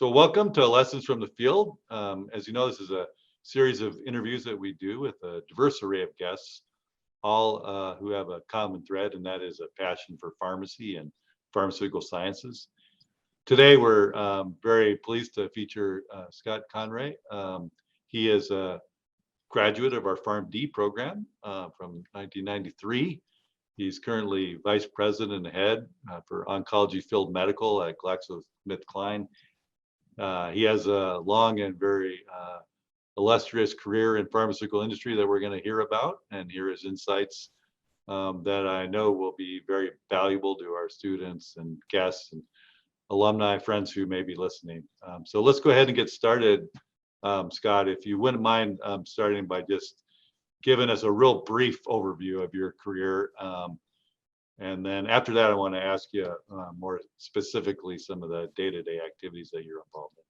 So welcome to Lessons from the Field. As you know, this is a series of interviews that we do with a diverse array of guests, all who have a common thread, and that is a passion for pharmacy and pharmaceutical sciences. Today, we're very pleased to feature Scott Conry. He is a graduate of our PharmD program from 1993. He's currently Vice President and Head for Oncology Field Medical at GlaxoSmithKline. He has a long and very illustrious career in pharmaceutical industry that we're going to hear about and hear his insights that I know will be very valuable to our students and guests and alumni friends who may be listening. So let's go ahead and get started. Scott, if you wouldn't mind starting by just giving us a real brief overview of your career. And then after that, I want to ask you more specifically some of the day-to-day activities that you're involved in.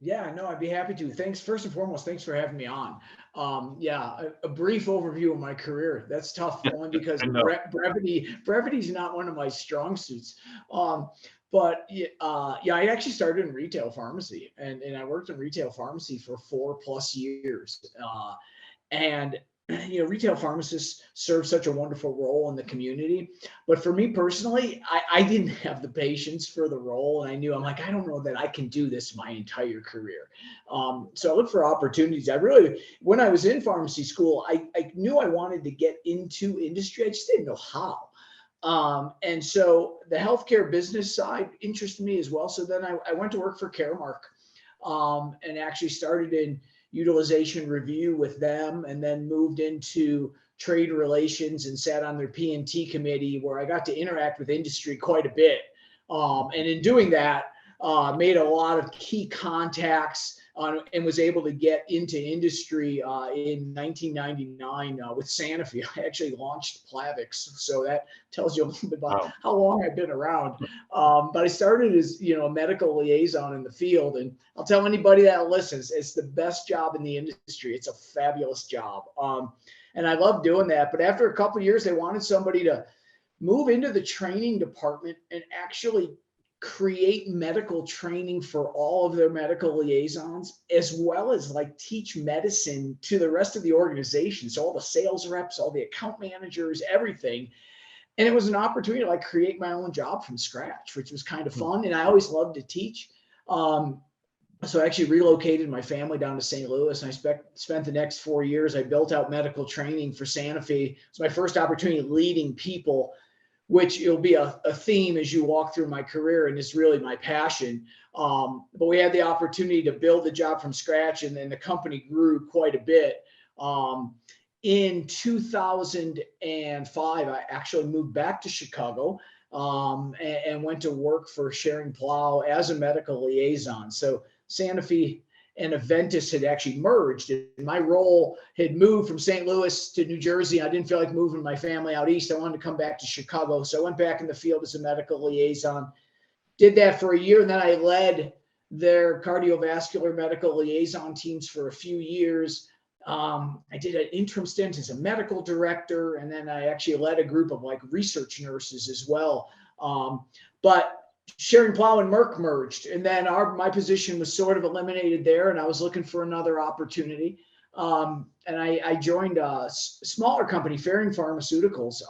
Yeah, no, I'd be happy to. Thanks. First and foremost, thanks for having me on. A brief overview of my career. That's tough, only because brevity is not one of my strong suits. I actually started in retail pharmacy, and I worked in retail pharmacy for 4+ years. And retail pharmacists serve such a wonderful role in the community. But for me personally, I didn't have the patience for the role. And I'm like, I don't know that I can do this my entire career. So I looked for opportunities. When I was in pharmacy school, I knew I wanted to get into industry. I just didn't know how. And so the healthcare business side interested me as well. So then I went to work for Caremark and actually started in utilization review with them, and then moved into trade relations and sat on their P&T committee, where I got to interact with industry quite a bit. And in doing that, made a lot of key contacts and was able to get into industry in 1999 with Sanofi. I actually launched Plavix, so that tells you a little bit about how long I've been around. But I started as a medical liaison in the field, and I'll tell anybody that listens, it's the best job in the industry. It's a fabulous job, and I love doing that. But after a couple of years, they wanted somebody to move into the training department and actually create medical training for all of their medical liaisons, as well as teach medicine to the rest of the organization. So all the sales reps, all the account managers, everything. And it was an opportunity to create my own job from scratch, which was kind of fun. And I always loved to teach. So I actually relocated my family down to St. Louis, and I spent the next 4 years. I built out medical training for Sanofi. It's my first opportunity leading people, which it'll be a theme as you walk through my career, and it's really my passion. But we had the opportunity to build the job from scratch, and then the company grew quite a bit. In 2005, I actually moved back to Chicago and went to work for Schering-Plough as a medical liaison. So Sanofi and Aventis had actually merged, and my role had moved from St. Louis to New Jersey. I didn't feel like moving my family out east. I wanted to come back to Chicago. So I went back in the field as a medical liaison, did that for a year. And then I led their cardiovascular medical liaison teams for a few years. I did an interim stint as a medical director, and then I actually led a group of research nurses as well. But Schering-Plough and Merck merged, and then my position was sort of eliminated there, and I was looking for another opportunity. And I joined a smaller company, Ferring Pharmaceuticals,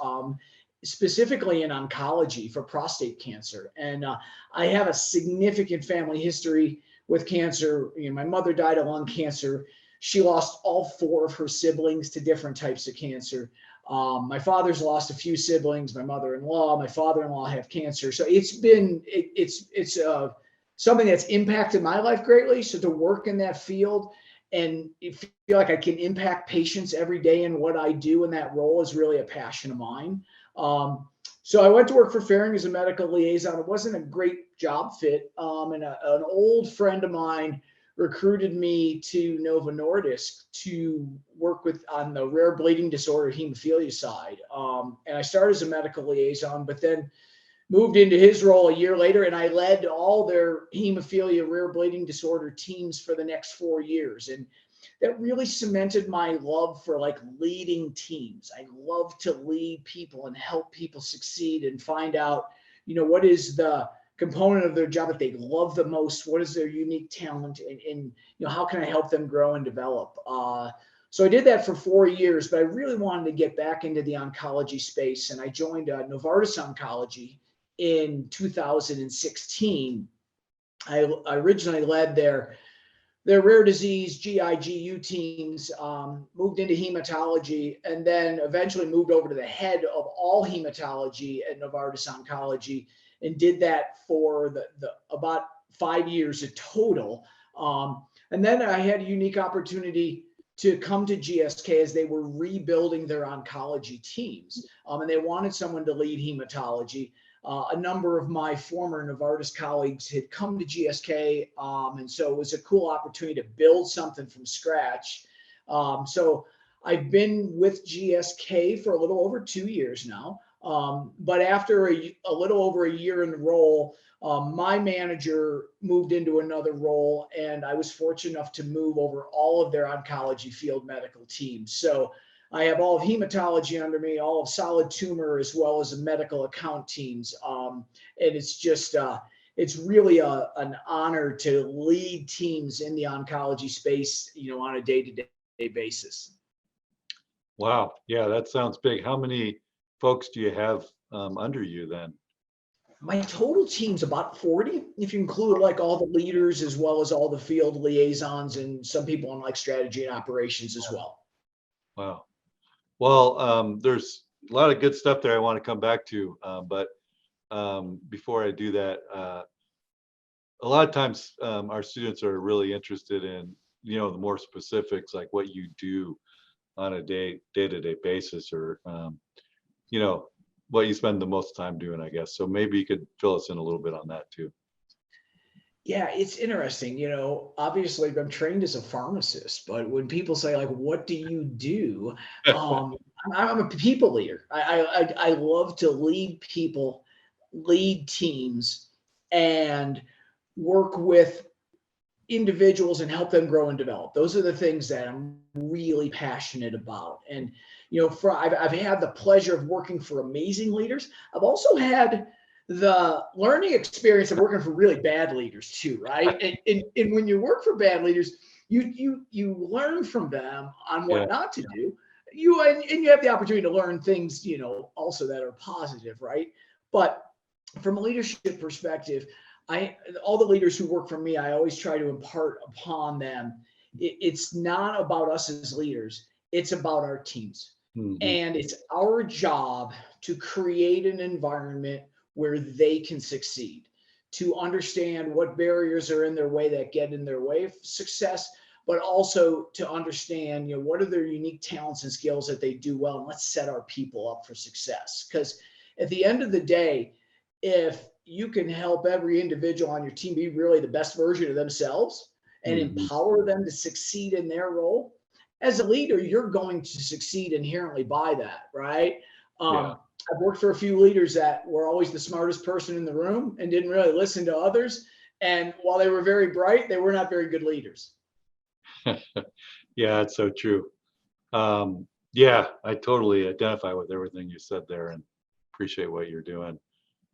specifically in oncology for prostate cancer. And I have a significant family history with cancer. My mother died of lung cancer. She lost all 4 of her siblings to different types of cancer. My father's lost a few siblings. My mother-in-law, my father-in-law have cancer. So it's something that's impacted my life greatly. So to work in that field and feel like I can impact patients every day in what I do in that role is really a passion of mine. So I went to work for Ferring as a medical liaison. It wasn't a great job fit. And an old friend of mine recruited me to Novo Nordisk to work on the rare bleeding disorder hemophilia side. And I started as a medical liaison, but then moved into his role a year later, and I led all their hemophilia rare bleeding disorder teams for the next 4 years. And that really cemented my love for leading teams. I love to lead people and help people succeed and find out, what is the component of their job that they love the most? What is their unique talent, and how can I help them grow and develop? So I did that for 4 years, but I really wanted to get back into the oncology space, and I joined Novartis Oncology in 2016. I originally led their rare disease GIGU teams, moved into hematology, and then eventually moved over to the head of all hematology at Novartis Oncology, and did that for the about 5 years in total. And then I had a unique opportunity to come to GSK as they were rebuilding their oncology teams, and they wanted someone to lead hematology. A number of my former Novartis colleagues had come to GSK, and so it was a cool opportunity to build something from scratch. So I've been with GSK for a little over 2 years now, but after a little over a year in the role, my manager moved into another role, and I was fortunate enough to move over all of their oncology field medical teams. So I have all of hematology under me, all of solid tumor, as well as the medical account teams. And it's just, it's really an honor to lead teams in the oncology space, on a day-to-day basis. Wow. Yeah, that sounds big. How many folks do you have under you then? My total team's about 40, if you include like all the leaders as well as all the field liaisons and some people on like strategy and operations as well. Wow. Well, there's a lot of good stuff there I want to come back to, but before I do that, a lot of times our students are really interested in, the more specifics, like what you do on a day-to-day basis, or what you spend the most time doing, I guess. So maybe you could fill us in a little bit on that too. Yeah, it's interesting. Obviously I'm trained as a pharmacist, but when people say like, "What do you do?" Um, I'm a people leader. I love to lead people, lead teams, and work with individuals and help them grow and develop. Those are the things that I'm really passionate about. And I've had the pleasure of working for amazing leaders. I've also had the learning experience of working for really bad leaders too, right? And when you work for bad leaders, you learn from them on Yeah. what not to do. And you have the opportunity to learn things, also that are positive, right? But from a leadership perspective, all the leaders who work for me, I always try to impart upon them. It's not about us as leaders. It's about our teams. Mm-hmm. And it's our job to create an environment where they can succeed, to understand what barriers are in their way that get in their way of success, but also to understand, what are their unique talents and skills that they do well, and let's set our people up for success. Because at the end of the day, if you can help every individual on your team be really the best version of themselves and empower them to succeed in their role, as a leader, you're going to succeed inherently by that, right? Yeah. I've worked for a few leaders that were always the smartest person in the room and didn't really listen to others. And while they were very bright, they were not very good leaders. Yeah, it's so true. Yeah, I totally identify with everything you said there and appreciate what you're doing.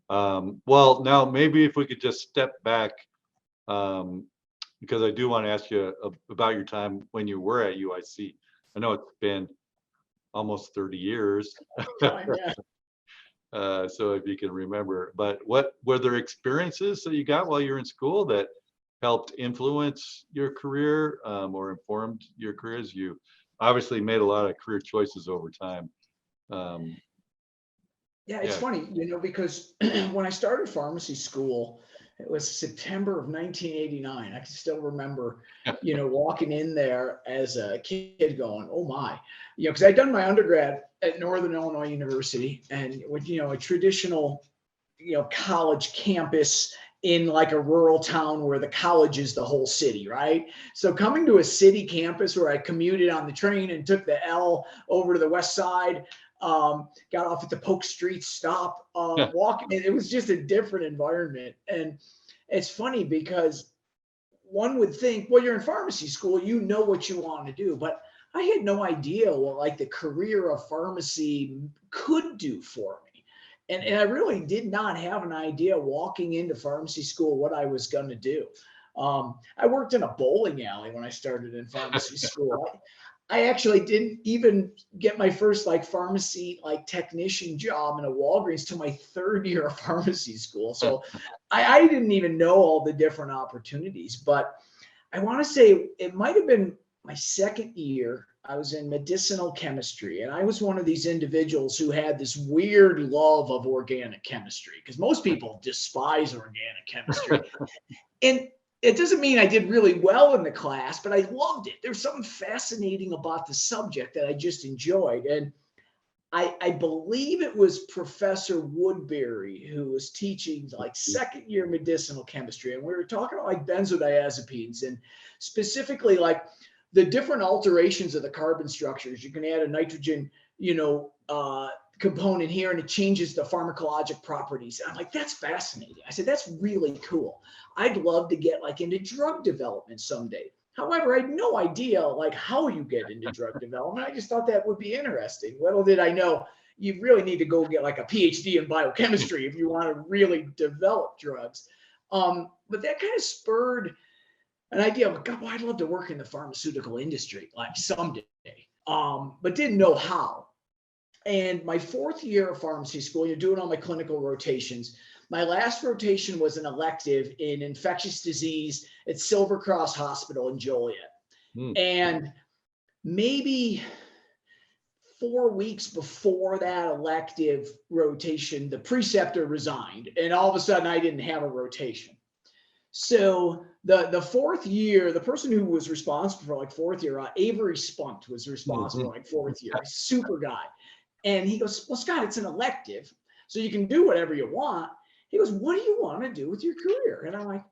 Well, now maybe if we could just step back, because I do want to ask you about your time when you were at UIC. I know it's been almost 30 years. Yeah. So if you can remember, but what were there experiences that you got while you were in school that helped influence your career, or informed your careers? You obviously made a lot of career choices over time. Um, Yeah, it's yeah. funny, because when I started pharmacy school, it was September of 1989. I can still remember, walking in there as a kid going, "Oh my," because I'd done my undergrad at Northern Illinois University, and with, a traditional, college campus in like a rural town where the college is the whole city, right? So coming to a city campus where I commuted on the train and took the L over to the west side, got off at the Polk Street stop, walking. It was just a different environment. And it's funny because one would think, well, you're in pharmacy school, you know what you want to do. But I had no idea what like the career of pharmacy could do for me. And I really did not have an idea walking into pharmacy school what I was going to do. I worked in a bowling alley when I started in pharmacy school. I actually didn't even get my first like pharmacy like technician job in a Walgreens till my third year of pharmacy school. So I didn't even know all the different opportunities. But I want to say it might have been my second year. I was in medicinal chemistry, and I was one of these individuals who had this weird love of organic chemistry because most people despise organic chemistry. And it doesn't mean I did really well in the class, but I loved it. There's something fascinating about the subject that I just enjoyed. And I believe it was Professor Woodbury who was teaching like second year medicinal chemistry. And we were talking about like benzodiazepines and specifically like the different alterations of the carbon structures. You can add a nitrogen, component here and it changes the pharmacologic properties. And I'm like, that's fascinating. I said, that's really cool. I'd love to get like into drug development someday. However, I had no idea like how you get into drug development. I just thought that would be interesting. Little did I know you really need to go get like a PhD in biochemistry if you want to really develop drugs. But that kind of spurred an idea of, God, well, I'd love to work in the pharmaceutical industry like someday, but didn't know how. And my fourth year of pharmacy school, you're doing all my clinical rotations. My last rotation was an elective in infectious disease at Silver Cross Hospital in Joliet. And maybe 4 weeks before that elective rotation, the preceptor resigned, and all of a sudden I didn't have a rotation. So the fourth year, the person who was responsible for like fourth year, Avery Spunt was responsible for like fourth year, super guy. And he goes, well, Scott, it's an elective, so you can do whatever you want. He goes, what do you want to do with your career? And I'm like,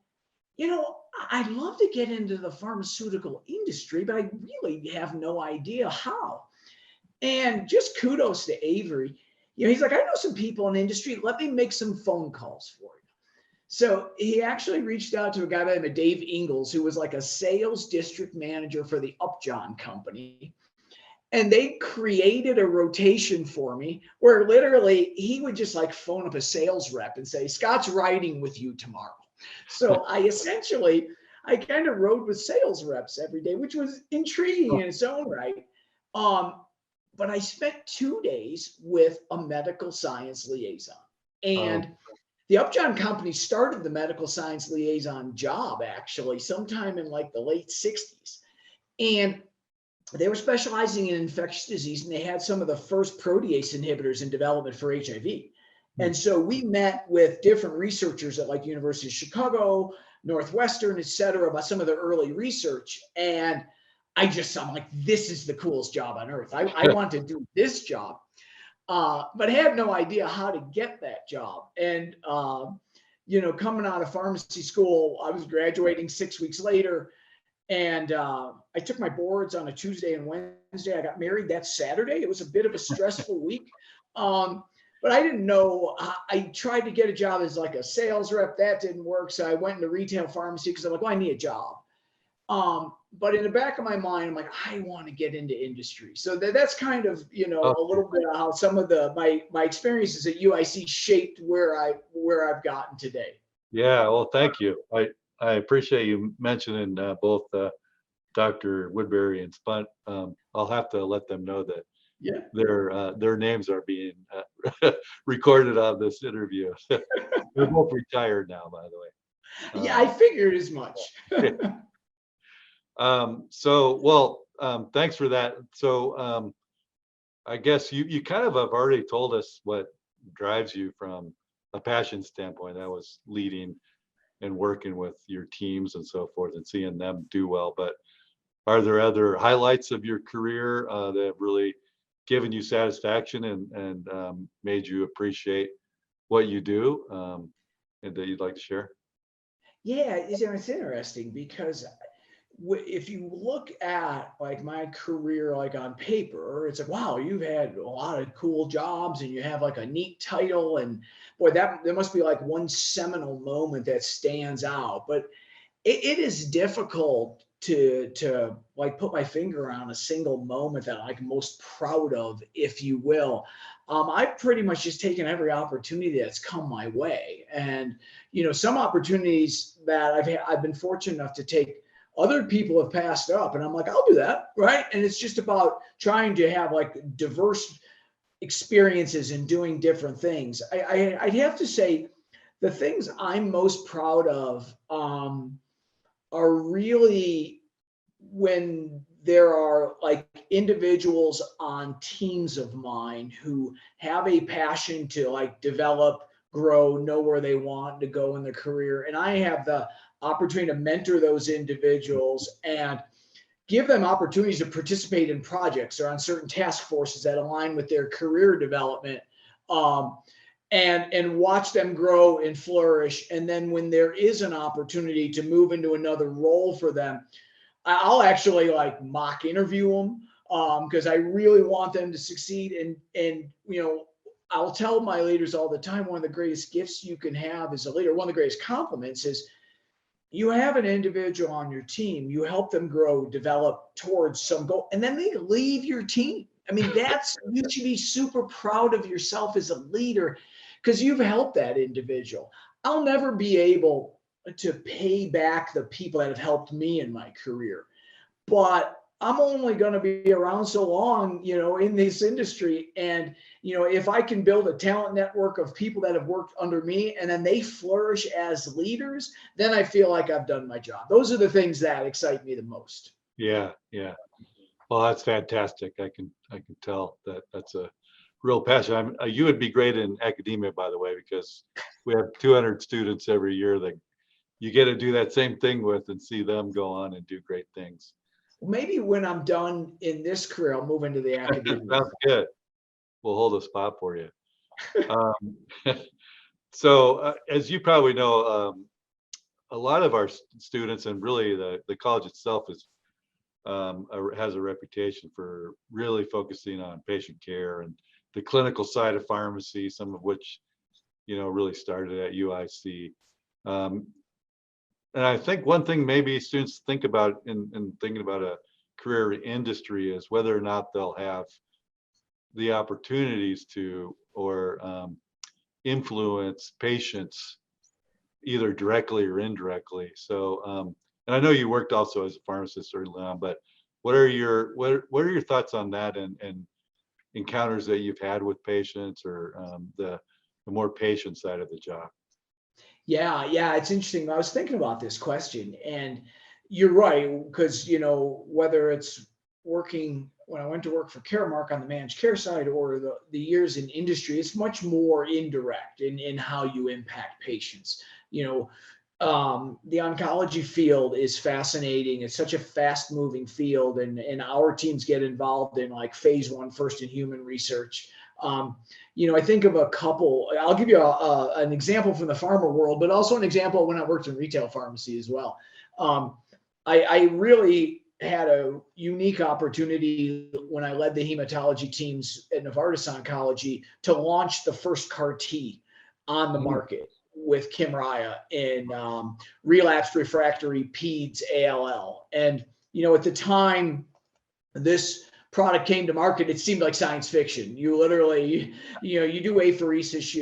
I'd love to get into the pharmaceutical industry, but I really have no idea how. And just kudos to Avery. He's like, I know some people in the industry. Let me make some phone calls for you. So he actually reached out to a guy by the name of Dave Ingalls, who was like a sales district manager for the Upjohn Company. And they created a rotation for me where literally he would just like phone up a sales rep and say, Scott's riding with you tomorrow. So I kind of rode with sales reps every day, which was intriguing in its own right. But I spent 2 days with a medical science liaison. And the Upjohn Company started the medical science liaison job actually sometime in like the late 60s. And they were specializing in infectious disease, and they had some of the first protease inhibitors in development for HIV. And so we met with different researchers at like University of Chicago, Northwestern, et cetera, about some of the early research. And I'm like, this is the coolest job on earth. I want to do this job, but I had no idea how to get that job. And, coming out of pharmacy school, I was graduating 6 weeks later. And I took my boards on a Tuesday and Wednesday. I got married that Saturday. It was a bit of a stressful week. But I didn't know. I tried to get a job as like a sales rep. That didn't work. So I went into retail pharmacy because I'm like, well, I need a job. But in the back of my mind, I'm like, I want to get into industry. So that's kind of, a little bit of how some of my experiences at UIC shaped where I've gotten today. Yeah, well, thank you. I appreciate you mentioning both Dr. Woodbury and Spunt. I'll have to let them know that their names are being recorded on this interview. They're both retired now, by the way. Yeah, I figured as much. Thanks for that. So I guess you kind of have already told us what drives you from a passion standpoint. That was leading and working with your teams and so forth and seeing them do well. But are there other highlights of your career that have really given you satisfaction and made you appreciate what you do and that you'd like to share? Yeah, it's interesting because if you look at like my career, like on paper, it's like, wow, you've had a lot of cool jobs and you have like a neat title, and boy, there must be like one seminal moment that stands out. But it is difficult to like put my finger on a single moment that I'm most proud of, if you will. I've pretty much just taken every opportunity that's come my way, and some opportunities that I've been fortunate enough to take, other people have passed up, and I'm like, I'll do that, right? And it's just about trying to have like diverse experiences and doing different things. I'd have to say the things I'm most proud of are really when there are like individuals on teams of mine who have a passion to like develop, grow, know where they want to go in their career. And I have the opportunity to mentor those individuals and give them opportunities to participate in projects or on certain task forces that align with their career development. Um, and watch them grow and flourish. And then when there is an opportunity to move into another role for them, I'll actually like mock interview them because I really want them to succeed. And I'll tell my leaders all the time, one of the greatest gifts you can have as a leader, one of the greatest compliments is you have an individual on your team, you help them grow, develop towards some goal, and then they leave your team. I mean, you should be super proud of yourself as a leader because you've helped that individual. I'll never be able to pay back the people that have helped me in my career, but I'm only going to be around so long, in this industry. And, if I can build a talent network of people that have worked under me and then they flourish as leaders, then I feel like I've done my job. Those are the things that excite me the most. Yeah, yeah. Well, that's fantastic. I can tell that that's a real passion. You would be great in academia, by the way, because we have 200 students every year that you get to do that same thing with and see them go on and do great things. Maybe when I'm done in this career, I'll move into the academia. Sounds good. We'll hold a spot for you. Um, so, as you probably know, a lot of our students and really the college itself has a reputation for really focusing on patient care and the clinical side of pharmacy, some of which really started at UIC. Um, and I think one thing maybe students think about in thinking about a career in industry is whether or not they'll have the opportunities to or influence patients either directly or indirectly. So, and I know you worked also as a pharmacist early on, but what are your thoughts on that and encounters that you've had with patients or the more patient side of the job? Yeah, it's interesting. I was thinking about this question, and you're right, because whether it's working when I went to work for Caremark on the managed care side or the years in industry, it's much more indirect in how you impact patients. The oncology field is fascinating. It's such a fast moving field, and our teams get involved in like phase 1 first in human research. I think of a couple. I'll give you an example from the pharma world, but also an example when I worked in retail pharmacy as well. I really had a unique opportunity when I led the hematology teams at Novartis Oncology to launch the first CAR T on the market with Kymriah in relapsed refractory peds ALL. And, at the time this product came to market, it seemed like science fiction. You literally, you do apheresis,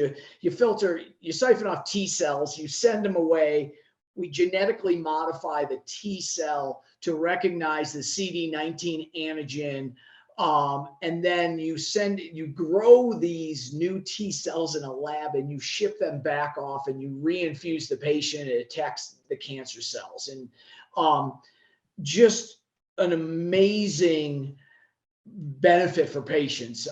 you filter, you siphon off T cells, you send them away. We genetically modify the T cell to recognize the CD19 antigen. And then you grow these new T cells in a lab and you ship them back off and you reinfuse the patient. It attacks the cancer cells. And just an amazing benefit for patients.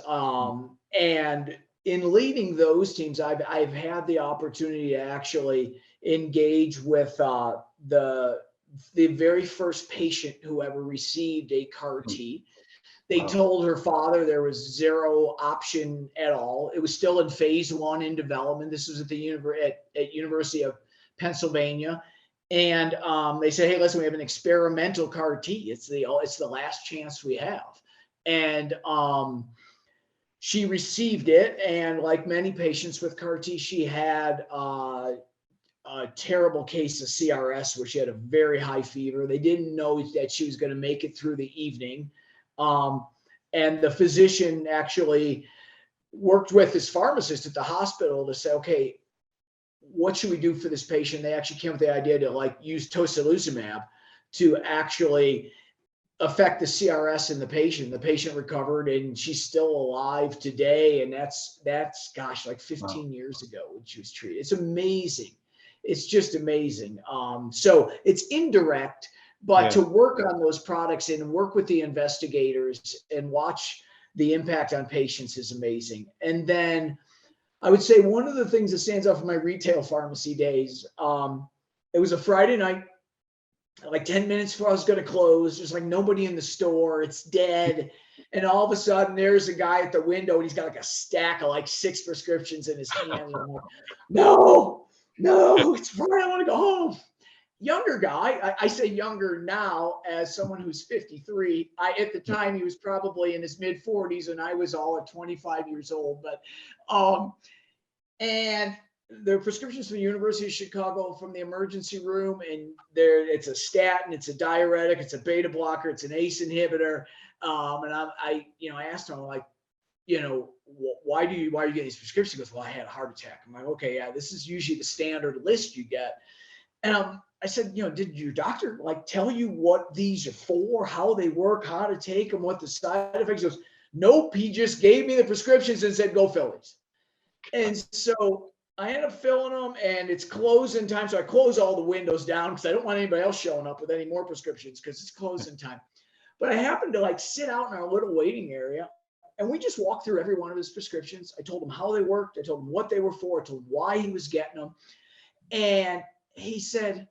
And in leading those teams, I've had the opportunity to actually engage with the very first patient who ever received a CAR T. They told her father there was zero option at all. It was still in phase 1 in development. This was at the University of Pennsylvania. And they said, hey, listen, we have an experimental CAR T. It's the last chance we have. And she received it. And like many patients with CAR T, she had a terrible case of CRS where she had a very high fever. They didn't know that she was going to make it through the evening. And the physician actually worked with his pharmacist at the hospital to say, okay, what should we do for this patient? They actually came with the idea to like use tocilizumab to actually affect the CRS in the patient. The patient recovered and she's still alive today. And that's gosh, like 15 years ago when she was treated. It's amazing. It's just amazing. So it's indirect, but to work on those products and work with the investigators and watch the impact on patients is amazing. And then I would say one of the things that stands out from my retail pharmacy days, it was a Friday night, like 10 minutes before I was going to close. There's like nobody in the store. It's dead. And all of a sudden there's a guy at the window and he's got like a stack of like 6 prescriptions in his hand. And I'm like, no, it's Friday. I want to go home. Younger guy. I say younger now as someone who's 53. At the time he was probably in his mid 40s and I was all at 25 years old. But, and the prescriptions from the University of Chicago from the emergency room, and it's a statin, it's a diuretic, it's a beta blocker, it's an ACE inhibitor. And I asked him, like, why are you getting these prescriptions? He goes, well, I had a heart attack. I'm like, okay, yeah, this is usually the standard list you get. And I said, did your doctor like tell you what these are for, how they work, how to take them, what the side effects? He goes, nope, he just gave me the prescriptions and said, go fill these. And so I end up filling them and it's closing time. So I close all the windows down because I don't want anybody else showing up with any more prescriptions because it's closing time. But I happened to like sit out in our little waiting area and we just walked through every one of his prescriptions. I told him how they worked. I told him what they were for. I told him why he was getting them. And he said,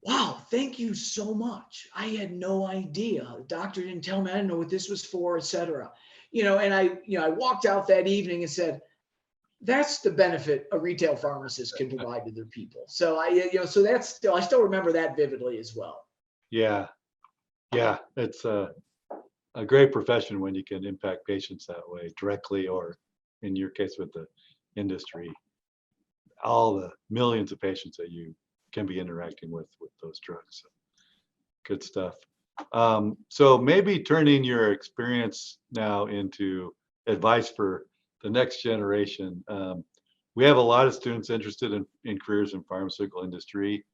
wow, thank you so much. I had no idea. The doctor didn't tell me. I didn't know what this was for, et cetera. And I walked out that evening and said, that's the benefit a retail pharmacist can provide to their people. So I still remember that vividly as well. Yeah. It's a great profession when you can impact patients that way directly, or in your case with the industry, all the millions of patients that you can be interacting with those drugs. So, good stuff. So maybe turning your experience now into advice for the next generation. We have a lot of students interested in careers in pharmaceutical industry,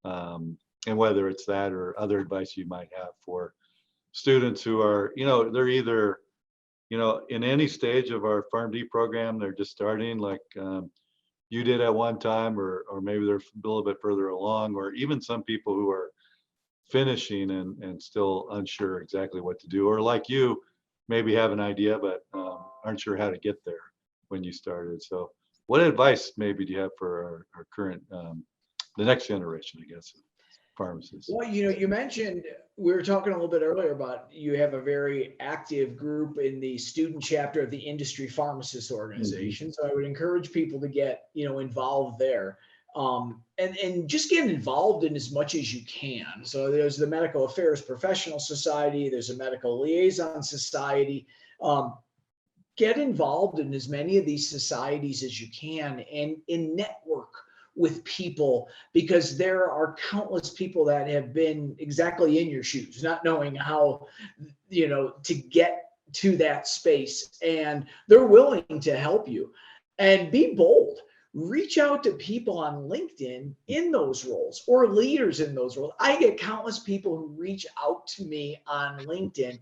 and whether it's that or other advice you might have for students who are, they're either, in any stage of our PharmD program, they're just starting like you did at one time, or maybe they're a little bit further along, or even some people who are finishing and still unsure exactly what to do, or like you, maybe have an idea but aren't sure how to get there when you started. So what advice maybe do you have for our current, the next generation, I guess, of pharmacists? Well, you mentioned, we were talking a little bit earlier about you have a very active group in the student chapter of the Industry Pharmacist Organization. So I would encourage people to get, involved there. And just get involved in as much as you can. So there's the Medical Affairs Professional Society, there's a Medical Liaison Society. Get involved in as many of these societies as you can and network with people, because there are countless people that have been exactly in your shoes, not knowing how, to get to that space, and they're willing to help you. And be bold. Reach out to people on LinkedIn in those roles or leaders in those roles. I get countless people who reach out to me on LinkedIn,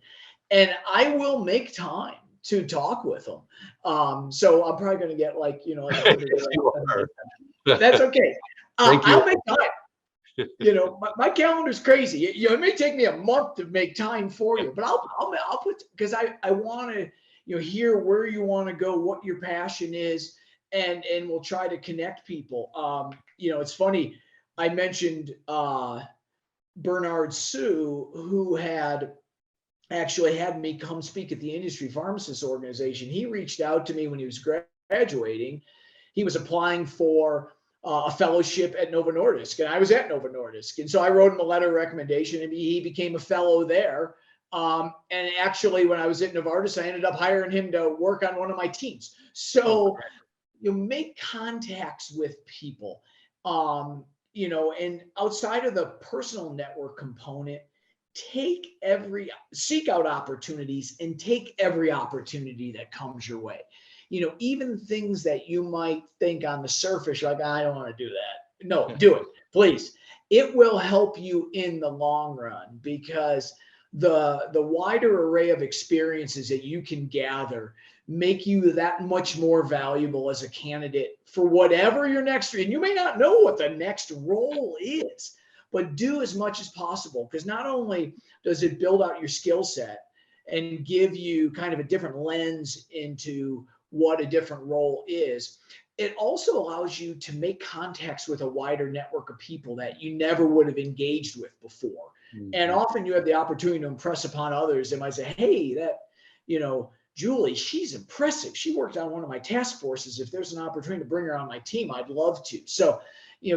and I will make time to talk with them. So I'm probably going to get like, that's okay. I'll make time. My calendar's crazy. It may take me a month to make time for you, but I'll put, because I want to, hear where you want to go, what your passion is. And we'll try to connect people. It's funny. I mentioned Bernard Sue, who had actually had me come speak at the Industry Pharmacists Organization. He reached out to me when he was graduating. He was applying for a fellowship at Novo Nordisk, and I was at Novo Nordisk. And so I wrote him a letter of recommendation, and he became a fellow there. And actually, when I was at Novartis, I ended up hiring him to work on one of my teams. So, make contacts with people. And outside of the personal network component, seek out opportunities and take every opportunity that comes your way. Even things that you might think on the surface, like, I don't want to do that. No, do it, please. It will help you in the long run, because the wider array of experiences that you can gather make you that much more valuable as a candidate for whatever your next, and you may not know what the next role is, but do as much as possible, because not only does it build out your skill set and give you kind of a different lens into what a different role is, it also allows you to make contacts with a wider network of people that you never would have engaged with before. And often you have the opportunity to impress upon others. They might say, hey, Julie, she's impressive. She worked on one of my task forces. If there's an opportunity to bring her on my team, I'd love to. So,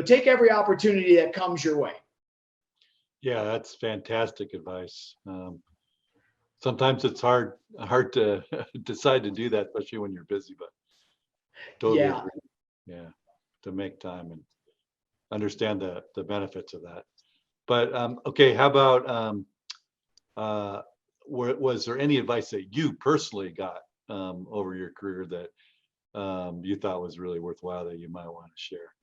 take every opportunity that comes your way. Yeah, that's fantastic advice. Sometimes it's hard to decide to do that, especially when you're busy, but totally Yeah. agree. Yeah, to make time and understand the benefits of that. But okay, how about was there any advice that you personally got over your career that you thought was really worthwhile that you might want to share?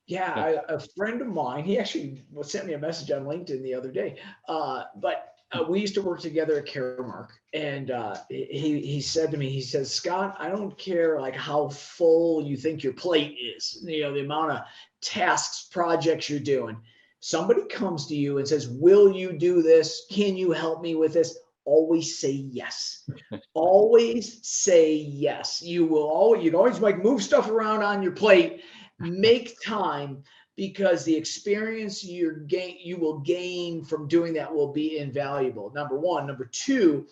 Yeah, a friend of mine, he actually sent me a message on LinkedIn the other day. But we used to work together at Caremark, and he said to me, he says, Scott, I don't care like how full you think your plate is, the amount of tasks, projects you're doing. Somebody comes to you and says, will you do this? Can you help me with this? Always say yes. Always say yes. You can always like move stuff around on your plate. Make time, because the experience you will gain from doing that will be invaluable. Number one. Number two,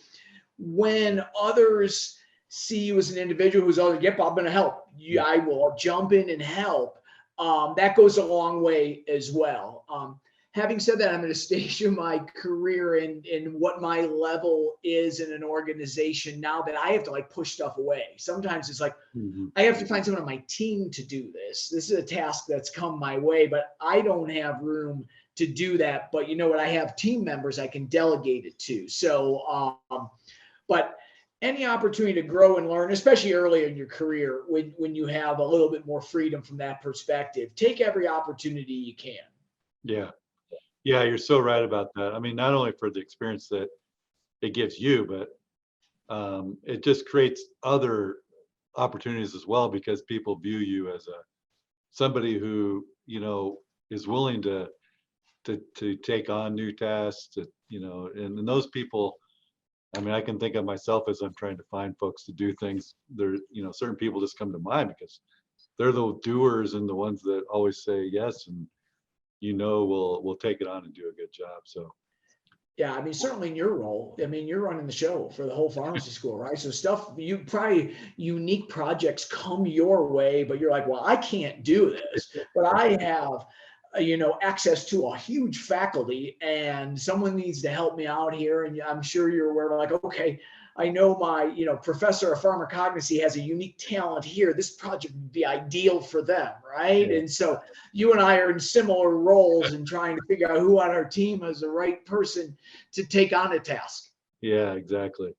when others see you as an individual who's always, yep, I'm going to help you, I will jump in and help. That goes a long way as well. Having said that, I'm going to station my career in what my level is in an organization now that I have to like push stuff away. Sometimes it's like, I have to find someone on my team to do this. This is a task that's come my way, but I don't have room to do that. But you know what? I have team members I can delegate it to. So, but any opportunity to grow and learn, especially early in your career, when you have a little bit more freedom from that perspective, take every opportunity you can. Yeah. Yeah, you're so right about that. I mean, not only for the experience that it gives you, but it just creates other opportunities as well, because people view you as somebody who is willing to take on new tasks. And those people. I mean, I can think of myself as I'm trying to find folks to do things. Certain people just come to mind because they're the doers and the ones that always say yes, and we'll take it on and do a good job. So yeah, I mean, certainly in your role, I mean, you're running the show for the whole pharmacy school, right? So unique projects come your way, but you're like, well, I can't do this, but I have, access to a huge faculty, and someone needs to help me out here. And I'm sure you're aware of, like, okay, I know my, professor of pharmacognosy has a unique talent here. This project would be ideal for them, right? yeah. And so you and I are in similar roles in trying to figure out who on our team is the right person to take on a task. Yeah, exactly.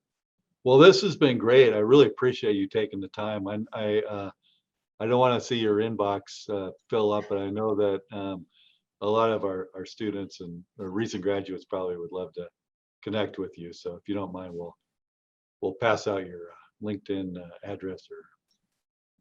Well, this has been great. I really appreciate you taking the time. I don't want to see your inbox fill up, but I know that a lot of our students and our recent graduates probably would love to connect with you. So if you don't mind, we'll pass out your LinkedIn address or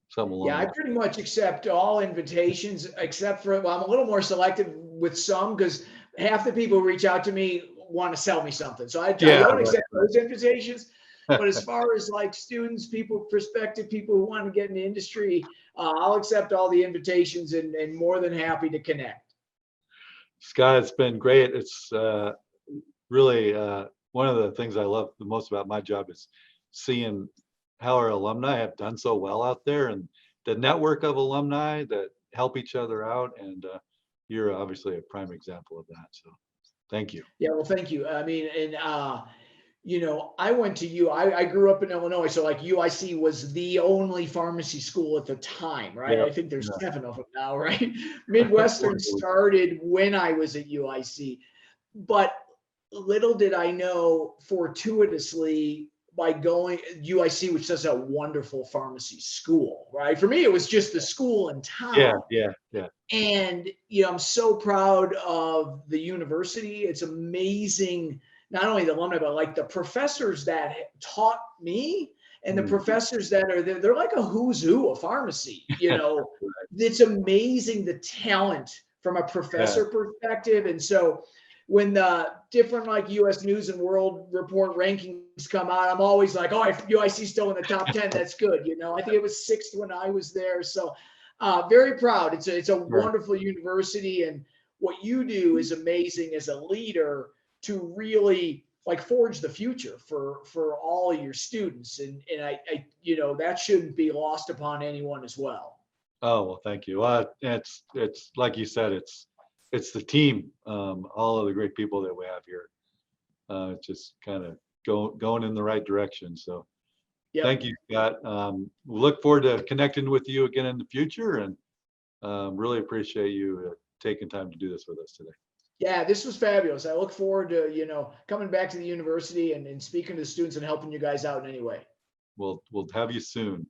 something along Yeah, I that. pretty much accept all invitations except for, well, I'm a little more selective with some, because half the people who reach out to me want to sell me something. So I Yeah, don't right. accept those invitations. But as far as like students, people, prospective people who want to get in the industry, I'll accept all the invitations, and more than happy to connect. Scott, it's been great. It's really one of the things I love the most about my job is seeing how our alumni have done so well out there, and the network of alumni that help each other out. And you're obviously a prime example of that. So thank you. Yeah, well, thank you. I mean, and I went to I grew up in Illinois, so like UIC was the only pharmacy school at the time, right? Yeah. I think there's Yeah. 7 of them now, right? Midwestern Wonderful. started when I was at UIC, but little did I know, fortuitously, by going UIC, which does a wonderful pharmacy school, right? For me, it was just the school in Yeah. town. Yeah. Yeah. And I'm so proud of the university. It's amazing, not only the alumni, but like the professors that taught me and the Mm. professors that are there. They're like a who's who of pharmacy. It's amazing the talent from a Yeah. professor perspective. And so when the different like US News and World Report rankings come out, I'm always like, oh, if UIC still in the top 10, that's good. I think it was 6th when I was there. So very proud. It's a Yeah. wonderful university, and what you do is amazing as a leader to really like forge the future for all of your students, and I that shouldn't be lost upon anyone as well. Oh, well, thank you. It's like you said, it's the team, all of the great people that we have here. It's just kind of going in the right direction. So thank Yep. you, Scott. We look forward to connecting with you again in the future, and really appreciate you taking time to do this with us today. Yeah, this was fabulous. I look forward to coming back to the university and speaking to the students and helping you guys out in any way. We'll have you soon.